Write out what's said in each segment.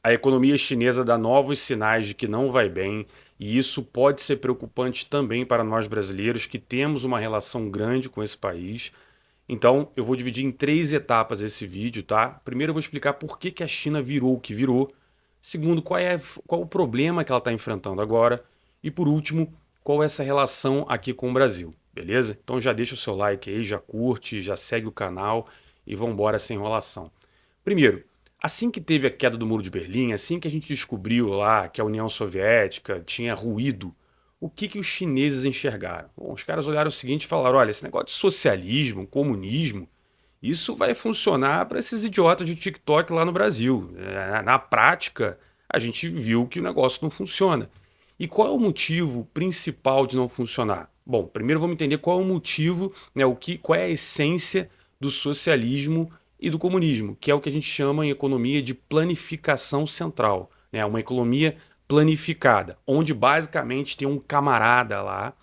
A economia chinesa dá novos sinais de que não vai bem, e isso pode ser preocupante também para nós brasileiros que temos uma relação grande com esse país. Então, eu vou dividir em três etapas esse vídeo, tá? Primeiro, eu vou explicar por que a China virou o que virou. Segundo, qual o problema que ela está enfrentando agora. E por último, qual é essa relação aqui com o Brasil, beleza? Então já deixa o seu like aí, já curte, já segue o canal e vamos embora sem enrolação. Primeiro, assim que teve a queda do Muro de Berlim, assim que a gente descobriu lá que a União Soviética tinha ruído, o que os chineses enxergaram? Bom, os caras olharam o seguinte e falaram: olha, esse negócio de socialismo, comunismo, isso vai funcionar para esses idiotas de TikTok lá no Brasil. Na prática, a gente viu que o negócio não funciona. E qual é o motivo principal de não funcionar? Bom, primeiro vamos entender qual é o motivo, né, qual é a essência do socialismo e do comunismo, que é o que a gente chama em economia de planificação central, né, uma economia planificada, onde basicamente tem um camarada lá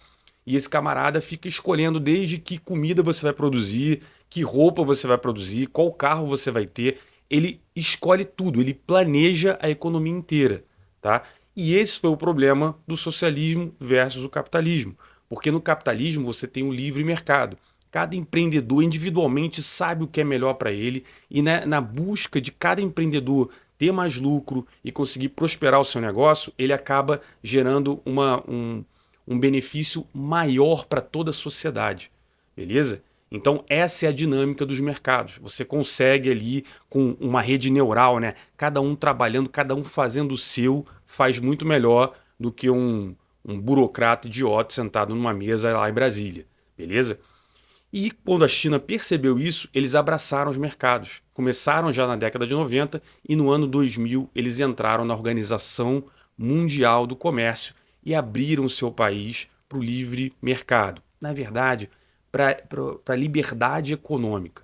e esse camarada fica escolhendo desde que comida você vai produzir, que roupa você vai produzir, qual carro você vai ter. Ele escolhe tudo, ele planeja a economia inteira, tá? E esse foi o problema do socialismo versus o capitalismo. Porque no capitalismo você tem um livre mercado. Cada empreendedor individualmente sabe o que é melhor para ele e na busca de cada empreendedor ter mais lucro e conseguir prosperar o seu negócio, ele acaba gerando um benefício maior para toda a sociedade, beleza? Então essa é a dinâmica dos mercados. Você consegue ali com uma rede neural, né? Cada um trabalhando, cada um fazendo o seu, faz muito melhor do que um burocrata idiota sentado numa mesa lá em Brasília, beleza? E quando a China percebeu isso, eles abraçaram os mercados. Começaram já na década de 90 e no ano 2000 eles entraram na Organização Mundial do Comércio e abriram seu país para o livre mercado. Na verdade, para a liberdade econômica.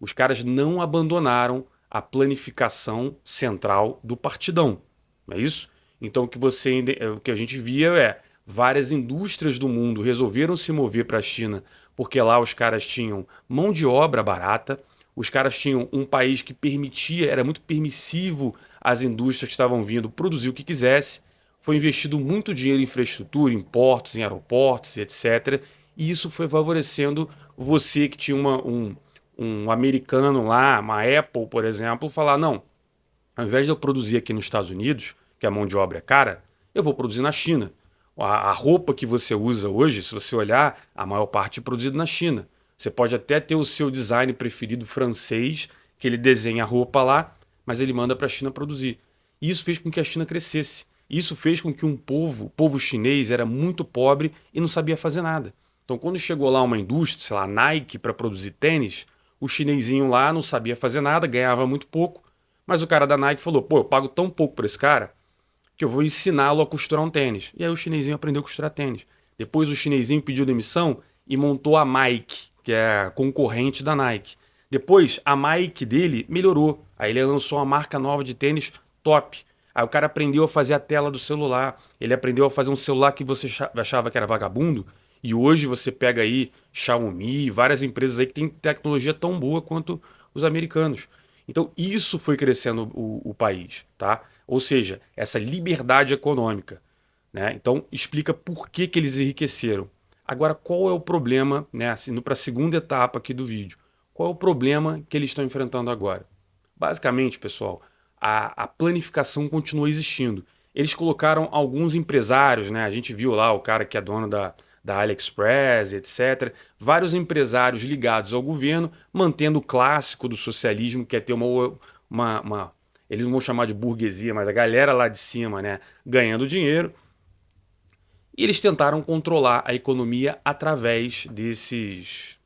Os caras não abandonaram a planificação central do partidão, não é isso? Então o que a gente via é várias indústrias do mundo resolveram se mover para a China porque lá os caras tinham mão de obra barata, os caras tinham um país que permitia, era muito permissivo às indústrias que estavam vindo produzir o que quisesse. Foi investido muito dinheiro em infraestrutura, em portos, em aeroportos, etc. E isso foi favorecendo você que tinha um americano lá, uma Apple, por exemplo, falar: não, ao invés de eu produzir aqui nos Estados Unidos, que a mão de obra é cara, eu vou produzir na China. A roupa que você usa hoje, se você olhar, a maior parte é produzida na China. Você pode até ter o seu design preferido francês, que ele desenha a roupa lá, mas ele manda para a China produzir. E isso fez com que a China crescesse. Isso fez com que o povo chinês, era muito pobre e não sabia fazer nada. Então, quando chegou lá uma indústria, sei lá, Nike, para produzir tênis, o chinesinho lá não sabia fazer nada, ganhava muito pouco, mas o cara da Nike falou: pô, eu pago tão pouco para esse cara que eu vou ensiná-lo a costurar um tênis. E aí o chinesinho aprendeu a costurar tênis. Depois o chinesinho pediu demissão e montou a Mike, que é a concorrente da Nike. Depois a Mike dele melhorou. Aí ele lançou uma marca nova de tênis top. Aí o cara aprendeu a fazer a tela do celular. Ele aprendeu a fazer um celular que você achava que era vagabundo. E hoje você pega aí Xiaomi, várias empresas aí que têm tecnologia tão boa quanto os americanos. Então isso foi crescendo o país, tá? Ou seja, essa liberdade econômica, né? Então explica por que eles enriqueceram. Agora, qual é o problema, né? Assim, indo para a segunda etapa aqui do vídeo. Qual é o problema que eles estão enfrentando agora? Basicamente, pessoal, a planificação continua existindo. Eles colocaram alguns empresários, né? A gente viu lá o cara que é dono da AliExpress, etc. Vários empresários ligados ao governo, mantendo o clássico do socialismo, que é ter eles não vão chamar de burguesia, mas a galera lá de cima, né, ganhando dinheiro. E eles tentaram controlar a economia através desses,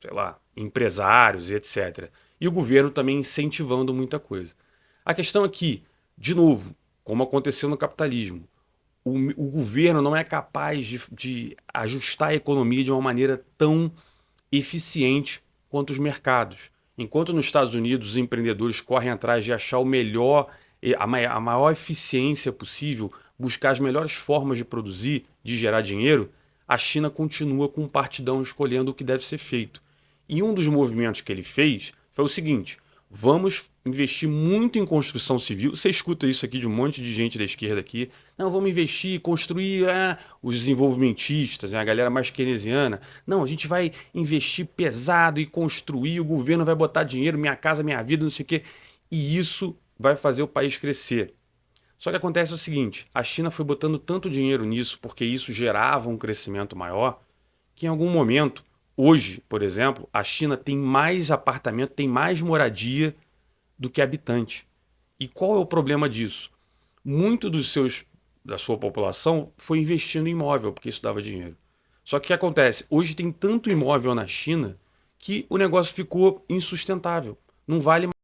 sei lá, empresários e etc. E o governo também incentivando muita coisa. A questão é que, de novo, como aconteceu no capitalismo, o governo não é capaz de ajustar a economia de uma maneira tão eficiente quanto os mercados. Enquanto nos Estados Unidos os empreendedores correm atrás de achar o melhor, a maior eficiência possível, buscar as melhores formas de produzir, de gerar dinheiro, a China continua com um partidão escolhendo o que deve ser feito. E um dos movimentos que ele fez foi o seguinte: Vamos investir muito em construção civil. Você escuta isso aqui de um monte de gente da esquerda aqui. Não, vamos investir, construir os desenvolvimentistas, né, a galera mais keynesiana. Não, a gente vai investir pesado e construir, o governo vai botar dinheiro, minha casa, minha vida, não sei o quê. E isso vai fazer o país crescer. Só que acontece o seguinte, a China foi botando tanto dinheiro nisso porque isso gerava um crescimento maior, que em algum momento, hoje, por exemplo, a China tem mais apartamento, tem mais moradia do que habitante. E qual é o problema disso? Muito da sua população foi investindo em imóvel, porque isso dava dinheiro. Só que o que acontece? Hoje tem tanto imóvel na China que o negócio ficou insustentável. Não vale mais.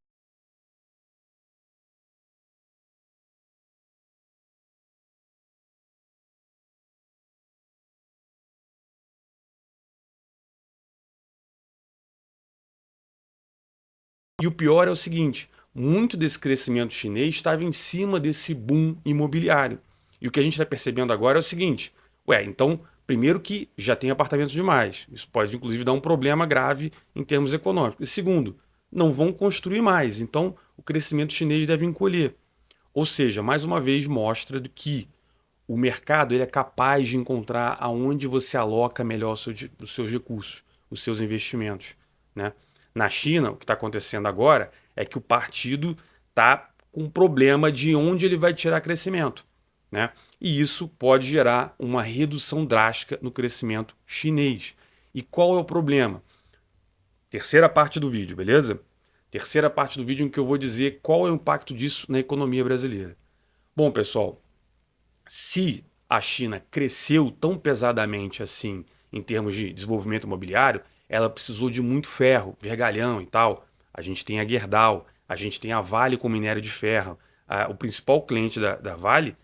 E o pior é o seguinte: muito desse crescimento chinês estava em cima desse boom imobiliário. E o que a gente está percebendo agora é o seguinte: ué, então, primeiro que já tem apartamento demais. Isso pode, inclusive, dar um problema grave em termos econômicos. E segundo, não vão construir mais. Então, o crescimento chinês deve encolher. Ou seja, mais uma vez mostra que o mercado ele é capaz de encontrar aonde você aloca melhor os seus recursos, os seus investimentos. Né? Na China, o que está acontecendo agora é que o partido está com um problema de onde ele vai tirar crescimento. Né? E isso pode gerar uma redução drástica no crescimento chinês. E qual é o problema? Terceira parte do vídeo, beleza? Terceira parte do vídeo em que eu vou dizer qual é o impacto disso na economia brasileira. Bom, pessoal, se a China cresceu tão pesadamente assim em termos de desenvolvimento imobiliário, ela precisou de muito ferro, vergalhão e tal. A gente tem a Gerdau, a gente tem a Vale com minério de ferro. O principal cliente da Vale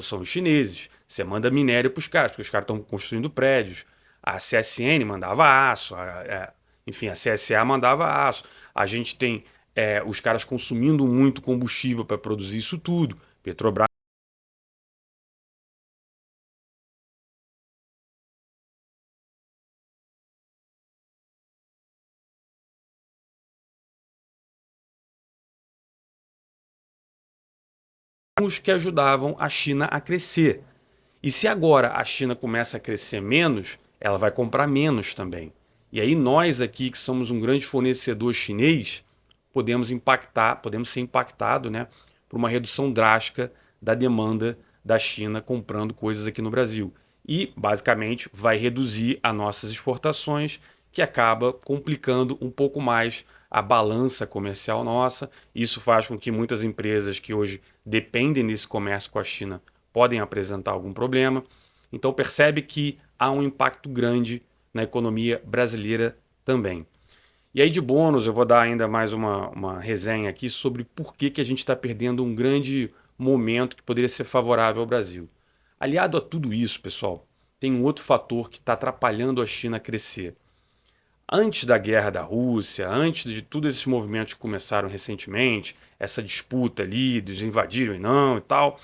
são os chineses. Você manda minério para os caras, porque os caras estão construindo prédios. A CSN mandava aço, enfim, a CSA mandava aço. A gente tem os caras consumindo muito combustível para produzir isso tudo. Petrobras. Os que ajudavam a China a crescer. E se agora a China começa a crescer menos, ela vai comprar menos também. E aí nós aqui, que somos um grande fornecedor chinês, podemos ser impactados, né, por uma redução drástica da demanda da China comprando coisas aqui no Brasil. E, basicamente, vai reduzir as nossas exportações, que acaba complicando um pouco mais a balança comercial nossa. Isso faz com que muitas empresas que hoje dependem desse comércio com a China podem apresentar algum problema. Então percebe que há um impacto grande na economia brasileira também. E aí de bônus eu vou dar ainda mais uma resenha aqui sobre por que a gente está perdendo um grande momento que poderia ser favorável ao Brasil. Aliado a tudo isso, pessoal, tem um outro fator que está atrapalhando a China a crescer. Antes da guerra da Rússia, antes de todos esses movimentos que começaram recentemente, essa disputa ali, dos invadiram e não e tal,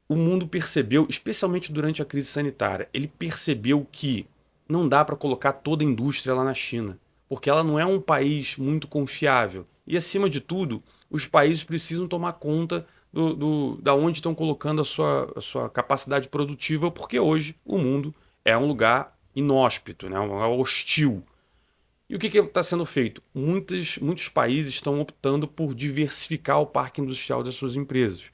o mundo percebeu, especialmente durante a crise sanitária, ele percebeu que não dá para colocar toda a indústria lá na China, porque ela não é um país muito confiável. E, acima de tudo, os países precisam tomar conta da onde estão colocando a sua capacidade produtiva, porque hoje o mundo é um lugar inóspito, né? Um lugar hostil. E o que está sendo feito? Muitos países estão optando por diversificar o parque industrial das suas empresas.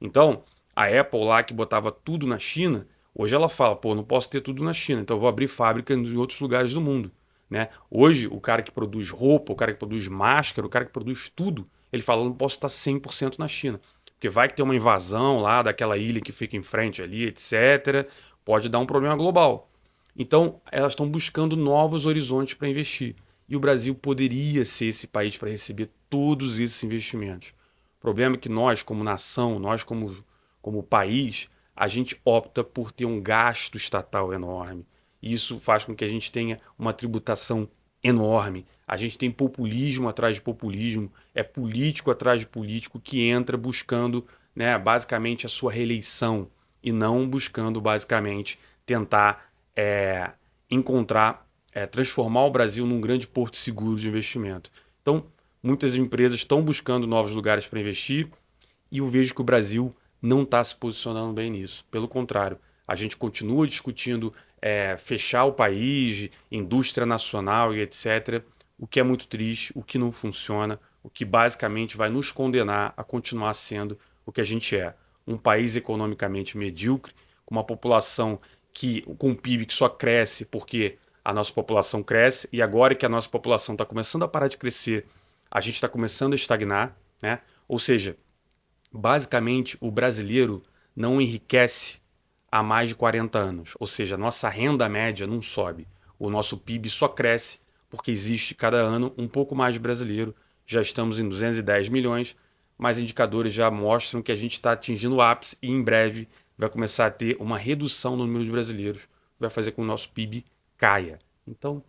Então, a Apple lá que botava tudo na China, hoje ela fala, pô, não posso ter tudo na China, então eu vou abrir fábrica em outros lugares do mundo. Né? Hoje, o cara que produz roupa, o cara que produz máscara, o cara que produz tudo, ele fala, não posso estar 100% na China. Porque vai que tem uma invasão lá daquela ilha que fica em frente ali, etc. Pode dar um problema global. Então, elas estão buscando novos horizontes para investir. E o Brasil poderia ser esse país para receber todos esses investimentos. O problema é que nós, como nação, nós, como país, a gente opta por ter um gasto estatal enorme. E isso faz com que a gente tenha uma tributação enorme. A gente tem populismo atrás de populismo, é político atrás de político que entra buscando, né, basicamente a sua reeleição e não buscando basicamente tentar encontrar, transformar o Brasil num grande porto seguro de investimento. Então, muitas empresas estão buscando novos lugares para investir e eu vejo que o Brasil não está se posicionando bem nisso. Pelo contrário, a gente continua discutindo fechar o país, indústria nacional e etc., o que é muito triste, o que não funciona, o que basicamente vai nos condenar a continuar sendo o que a gente é. Um país economicamente medíocre, com uma população com um PIB que só cresce porque a nossa população cresce, e agora que a nossa população está começando a parar de crescer, a gente está começando a estagnar, né? Ou seja, basicamente o brasileiro não enriquece há mais de 40 anos, ou seja, a nossa renda média não sobe, o nosso PIB só cresce porque existe cada ano um pouco mais de brasileiro, já estamos em 210 milhões, mas indicadores já mostram que a gente está atingindo o ápice e em breve vai começar a ter uma redução no número de brasileiros, vai fazer com que o nosso PIB caia. Então,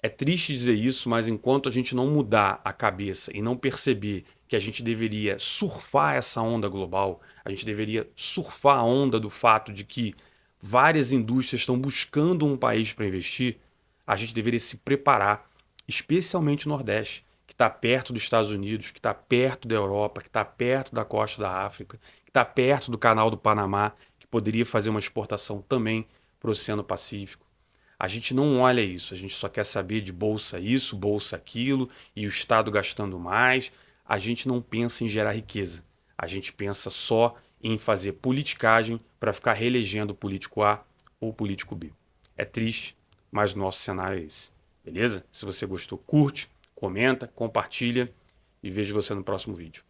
é triste dizer isso, mas enquanto a gente não mudar a cabeça e não perceber que a gente deveria surfar essa onda global, a gente deveria surfar a onda do fato de que várias indústrias estão buscando um país para investir, a gente deveria se preparar, especialmente o Nordeste, que está perto dos Estados Unidos, que está perto da Europa, que está perto da costa da África, que está perto do Canal do Panamá, que poderia fazer uma exportação também para o Oceano Pacífico. A gente não olha isso, a gente só quer saber de bolsa isso, bolsa aquilo, e o Estado gastando mais. A gente não pensa em gerar riqueza. A gente pensa só em fazer politicagem para ficar reelegendo o político A ou o político B. É triste, mas o nosso cenário é esse. Beleza? Se você gostou, curte, comenta, compartilha e vejo você no próximo vídeo.